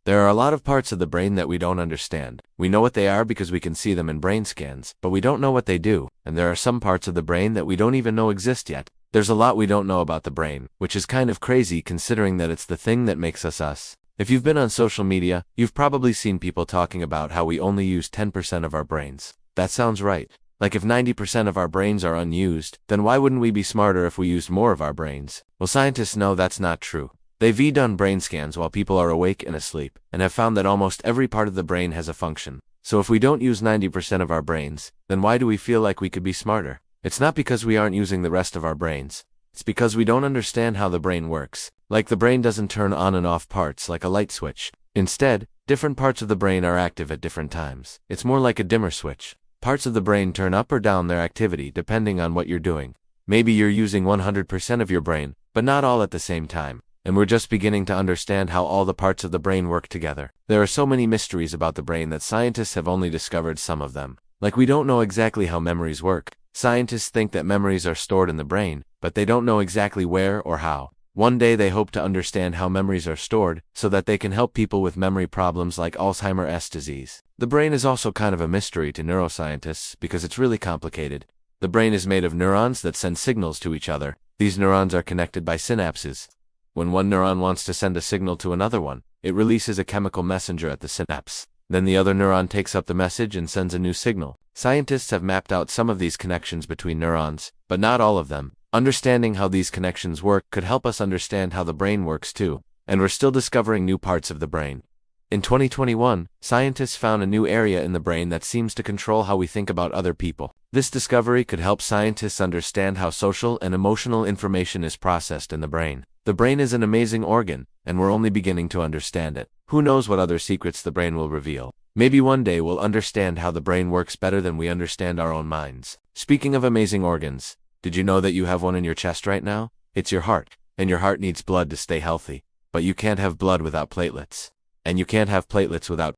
There are a lot of parts of the brain that we don't understand. We know what they are because we can see them in brain scans, but we don't know what they do, and there are some parts of the brain that we don't even know exist yet. There's a lot we don't know about the brain, which is kind of crazy considering that it's the thing that makes us us. If you've been on social media, you've probably seen people talking about how we only use 10% of our brains. That sounds right. Like if 90% of our brains are unused, then why wouldn't we be smarter if we used more of our brains? Well, scientists know that's not true. They've done brain scans while people are awake and asleep, and have found that almost every part of the brain has a function. So if we don't use 90% of our brains, then why do we feel like we could be smarter? It's not because we aren't using the rest of our brains. It's because we don't understand how the brain works. Like the brain doesn't turn on and off parts like a light switch. Instead, different parts of the brain are active at different times. It's more like a dimmer switch. Parts of the brain turn up or down their activity depending on what you're doing. Maybe you're using 100% of your brain, but not all at the same time. And we're just beginning to understand how all the parts of the brain work together. There are so many mysteries about the brain that scientists have only discovered some of them. Like we don't know exactly how memories work. Scientists think that memories are stored in the brain, but they don't know exactly where or how. One day they hope to understand how memories are stored, so that they can help people with memory problems like Alzheimer's disease. The brain is also kind of a mystery to neuroscientists because it's really complicated. The brain is made of neurons that send signals to each other. These neurons are connected by synapses. When one neuron wants to send a signal to another one, it releases a chemical messenger at the synapse. Then the other neuron takes up the message and sends a new signal. Scientists have mapped out some of these connections between neurons, but not all of them. Understanding how these connections work could help us understand how the brain works too, and we're still discovering new parts of the brain. In 2021, scientists found a new area in the brain that seems to control how we think about other people. This discovery could help scientists understand how social and emotional information is processed in the brain. The brain is an amazing organ, and we're only beginning to understand it. Who knows what other secrets the brain will reveal? Maybe one day we'll understand how the brain works better than we understand our own minds. Speaking of amazing organs, did you know that you have one in your chest right now? It's your heart, and your heart needs blood to stay healthy. But you can't have blood without platelets. And you can't have platelets without